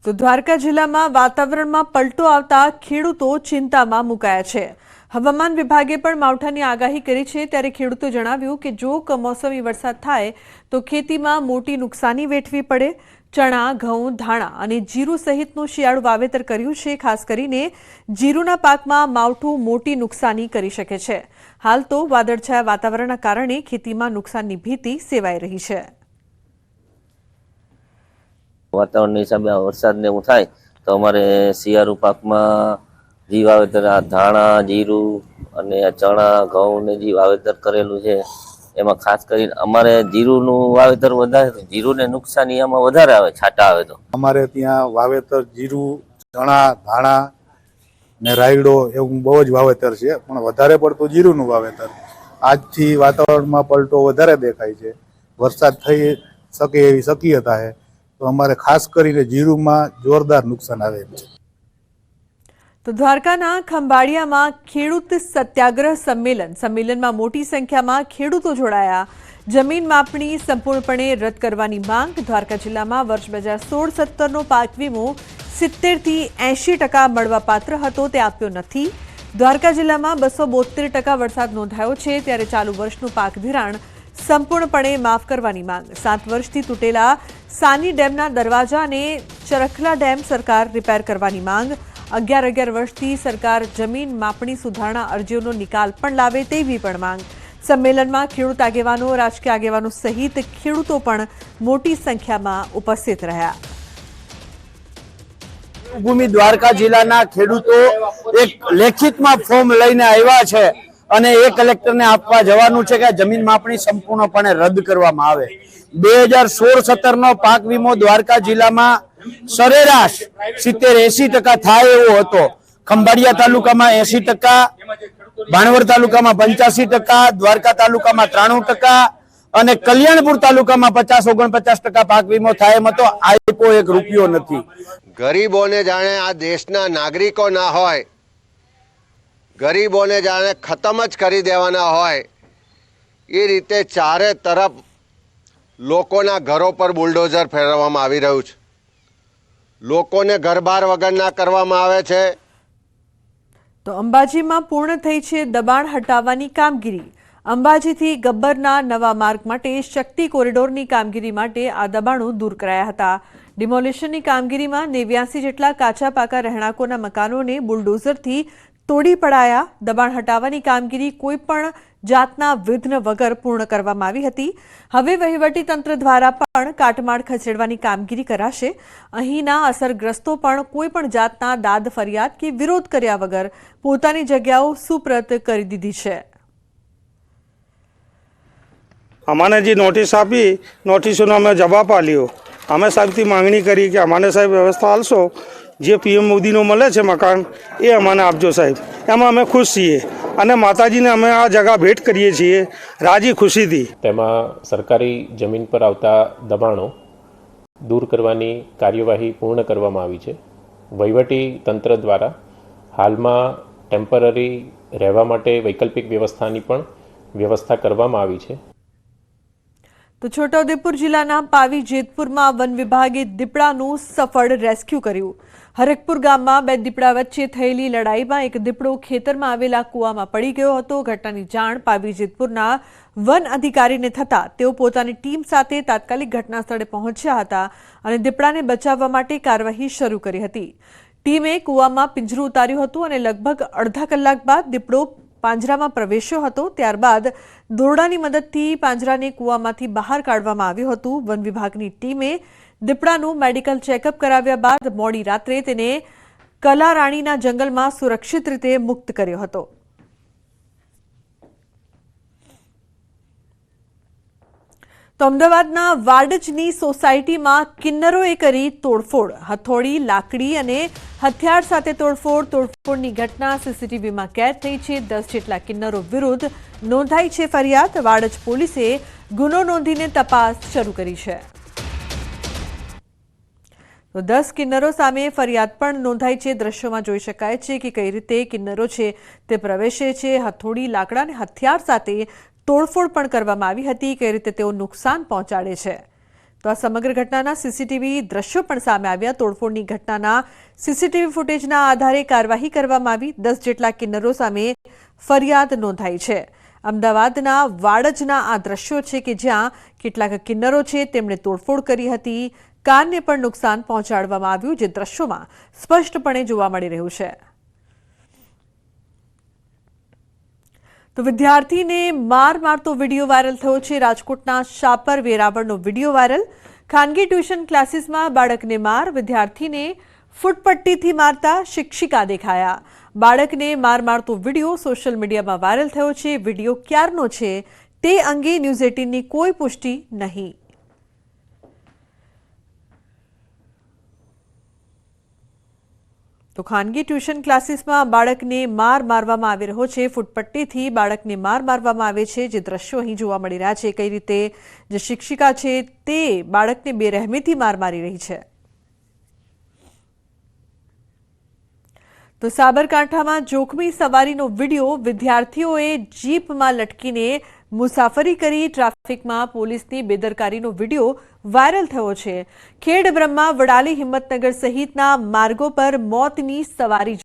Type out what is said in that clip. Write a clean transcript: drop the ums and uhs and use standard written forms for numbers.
તો દ્વારકા જિલ્લામાં વાતાવરણમાં પલટો આવતા ખેડૂતો ચિંતામાં મુકાયા છે। હવામાન વિભાગે પણ માવઠાની આગાહી કરી છે, ત્યારે ખેડૂતોએ જણાવ્યું કે જો કમોસમી વરસાદ થાય તો ખેતીમાં મોટી નુકસાની વેઠવી પડે। ચણા, ઘઉં, ધાણા અને જીરું સહિતનું શિયાળુ વાવેતર કર્યું છે। ખાસ કરીને જીરુના પાકમાં માવઠું મોટી નુકસાની કરી શકે છે। હાલ તો વાદળછાયા વાતાવરણના કારણે ખેતીમાં નુકસાનની ભીતિ સેવાઈ રહી છે। वातावरण हिसाब से वरसाद ने थाय तो अमारे शियाळु पाक में जी वावेतर धाणा, जीरु अने चणा, घऊं ने जी वावेतर करेलू छे एमां खास करीने अमारे जीरुनुं वावेतर वधारे जीरुने नुकसानी एमां वधारे आवे छाटा आवे तो अमारे त्यां वावेतर जीरु, चणा, धाणा ने रायडो एवुं बहु ज वावेतर छे पण वधारे पड़तुं जीरुनुं वावेतर आजथी वातावरणमां पलटो वधारे देखाय छे। वरसाद थई शके एवी शक्यता है तो अमारे खास करीने जीरुमां जोरदार नुकसान आवे छे। तो द्वारकाना खंभाळियामां खेडूत सत्याग्रह सम्मेलનમાં મોટી સંખ્યામાં ખેડૂતો જોડાયા। જમીન માપણી સંપૂર્ણપણે રદ કરવાની માંગ। દ્વારકા જિલ્લામાં વર્ષ 2016-17નો પાક વીમો 70 થી 80% મળવાપાત્ર હતો, તે આપ્યો નથી। દ્વારકા જિલ્લામાં 272% વરસાદ નોંધાયો છે, ત્યારે ચાલુ વર્ષનું પાક ધિરાણ સંપૂર્ણપણે માફ કરવાની માંગ। 7 વર્ષથી તૂટેલા સાની ડેમના દરવાજા અને ચરખલા ડેમ સરકાર રિપેર કરવાની માંગ। 11 વર્ષથી સરકાર જમીન માપણી સુધારણા અરજીઓનો નિકાલ પણ લાવે તેવી પણ માંગ। સંમેલનમાં ખેડૂત આગેવાનો, રાજકીય આગેવાનો સહિત ખેડૂતો પણ મોટી સંખ્યામાં ઉપસ્થિત રહ્યા। ભૂમિ દ્વારકા જિલ્લાના ખેડૂતો એક લેખિતમાં ફોર્મ લઈને આવ્યા છે અને એ કલેક્ટરને આપવા જવાનું છે કે જમીન માપણી સંપૂર્ણપણે રદ કરવામાં આવે। 2016-17નો પાક વીમો દ્વારકા જિલ્લામાં સરેરાશ 70-80% થાય એવો હતો। ખંભાળિયા તાલુકામાં 80%, ભાણવડ તાલુકામાં 85%, દ્વારકા તાલુકામાં 93% અને કલ્યાણપુર તાલુકામાં 50-49% પાક વીમો થાય એમ હતો। આપ્યો એક રૂપિયો નથી। ગરીબોને જાણે આ દેશના નાગરિકો ના હોય, ગરીબોને જાણે ખતમ જ કરી દેવાના હોય એ રીતે ચારે તરફ લોકોના ઘરો પર બુલડોઝર ફેરવવામાં આવી રહ્યું છે। લોકોને ઘરબાર વગરના કરવામાં આવે છે। તો અંબાજીમાં પૂર્ણ થઈ છે દબાણ હટાવવાની કામગીરી। અંબાજીથી ગબ્બરના નવા માર્ગ માટે શક્તિ કોરિડોરની કામગીરી માટે આ દબાણો દૂર કરાયા હતા। ડિમોલિશનની કામગીરીમાં 89 જેટલા કાચા પાકા રહેણાંકોના મકાનોને બુલડોઝરથી તોડી પડાયા। દબાણ હટાવવાની કામગીરી કોઈપણ જાતના વિઘ્ન વગર પૂર્ણ કરવામાં આવી હતી। હવે વહીવટીતંત્ર દ્વારા પણ કાટમાળ ખસેડવાની કામગીરી કરાશે। અહીંના અસરગ્રસ્તો પણ કોઈપણ જાતના દાદ ફરિયાદ કે વિરોધ કર્યા વગર પોતાની જગ્યાઓ સુપ્રત કરી દીધી છે। अमाने जी नोटिस आपी, नोटिसों अमे जवाब आल्यो। अमे साहेबथी मांगणी करी कि अमाने साहेब व्यवस्था आलशो, जे पीएम मोदीनो मळे छे मकान ए अमाने आपजो साहेब। एमां अमे खुश छीए અને માતાજીને અમે આ જગા ભેટ કરીએ છીએ રાજી ખુશીથી। તેમાં સરકારી જમીન પર આવતા દબાણો દૂર કરવાની કાર્યવાહી પૂર્ણ કરવામાં આવી છે। વહીવટી તંત્ર દ્વારા હાલમાં ટેમ્પરરી રહેવા માટે વૈકલ્પિક વ્યવસ્થાની પણ વ્યવસ્થા કરવામાં આવી છે। તો છોટાઉદેપુર જિલ્લાના પાવી જેતપુરમાં વન વિભાગે દીપડાનું સફળ રેસ્ક્યુ કર્યું। હરકપુર ગામમાં 2 દીપડા વચ્ચે થયેલી લડાઈમાં એક દીપડો ખેતરમાં આવેલા કૂવામાં પડી ગયો હતો। ઘટનાની જાણ પાવી જેતપુરના વન અધિકારીને થતાં તેઓ પોતાની ટીમ સાથે તાત્કાલિક ઘટના સ્થળે પહોંચ્યા હતા અને દીપડાને બચાવવા માટે કાર્યવાહી શરૂ કરી હતી। ટીમે કૂવામાં પિંજરું ઉતાર્યું હતું અને લગભગ અડધા કલાક બાદ દીપડો પાંજરામાં પ્રવેશ્યો હતો। ત્યારબાદ દોરડાની મદદથી પાંજરાને કૂવામાંથી બહાર કાઢવામાં આવ્યું હતું। વન વિભાગની ટીમે દીપડાનું મેડિકલ ચેકઅપ કરાવ્યા બાદ મોડી રાત્રે તેને કલારાણીના જંગલમાં સુરક્ષિત રીતે મુક્ત કર્યો હતો। તો અમદાવાદના વાડજની સોસાયટીમાં કિન્નરોએ કરી તોડફોડ। હથોડી, લાકડી અને હથિયાર સાથે તોડફોડની ઘટના સીસીટીવીમાં કેદ થઈ છે। 10 જેટલા કિન્નરો વિરુદ્ધ નોંધાઈ છે ફરિયાદ। વાડજ પોલીસે ગુનો નોંધીને તપાસ શરૂ કરી છે। તો 10 કિન્નરો સામે ફરિયાદ પણ નોંધાઈ છે। દ્રશ્યોમાં જોઈ શકાય છે કે કઈ રીતે કિન્નરો છે તે પ્રવેશે છે। હથોડી, લાકડા અને હથિયાર સાથે તોડફોડ પણ કરવામાં આવી હતી। કઈ રીતે તેઓ નુકસાન પહોંચાડે છે તો આ સમગ્ર ઘટનાના સીસીટીવી દ્રશ્યો પણ સામે આવ્યા. તોડફોડની ઘટનાના સીસીટીવી ફૂટેજના આધારે કાર્યવાહી કરવામાં આવી. 10 જેટલા કિન્નરો સામે ફરિયાદ નોંધાઈ છે. અમદાવાદના વાડજના આ દ્રશ્યો છે કે જ્યાં કેટલાક કિન્નરો છે તેમણે તોડફોડ કરી હતી. કારને પણ નુકસાન પહોંચાડવામાં આવ્યું, જે દ્રશ્યોમાં સ્પષ્ટપણે જોવા મળી રહ્યું છે. તો વિદ્યાર્થીને માર મારતો વિડીયો વાયરલ થયો છે. રાજકોટના શાપર વેરાવળનો વિડીયો વાયરલ. ખાનગી ટ્યુશન ક્લાસીસમાં બાળકને માર, વિદ્યાર્થીને ફૂટપટ્ટીથી મારતા શિક્ષિકા દેખાયા. બાળકને માર મારતો વિડીયો સોશિયલ મીડિયામાં વાયરલ થયો છે. વિડીયો ક્યારનો છે તે અંગે ન્યૂઝ 18ની કોઈ પુષ્ટિ નહીં. તો ખાનગી ટ્યુશન ક્લાસીસમાં બાળકને માર મારવામાં આવી રહ્યો છે. ફૂટપટ્ટીથી બાળકને માર મારવામાં આવે છે, જે દ્રશ્યો અહીં જોવા મળી રહ્યા છે. કઈ રીતે જે શિક્ષિકા છે તે બાળકને બેરહેમીથી માર મારી રહી છે. તો સાબરકાંઠામાં જોખમી સવારીનો વિડીયો. વિદ્યાર્થીઓએ જીપમાં લટકીને મુસાફરી કરી. ટ્રાફિકમાં પોલીસની બેદરકારીનો વિડીયો વાયરલ થયો છે. ખેડ બ્રહ્મા, વડાલી, હિંમતનગર સહિતના માર્ગો પર મોતની સવારી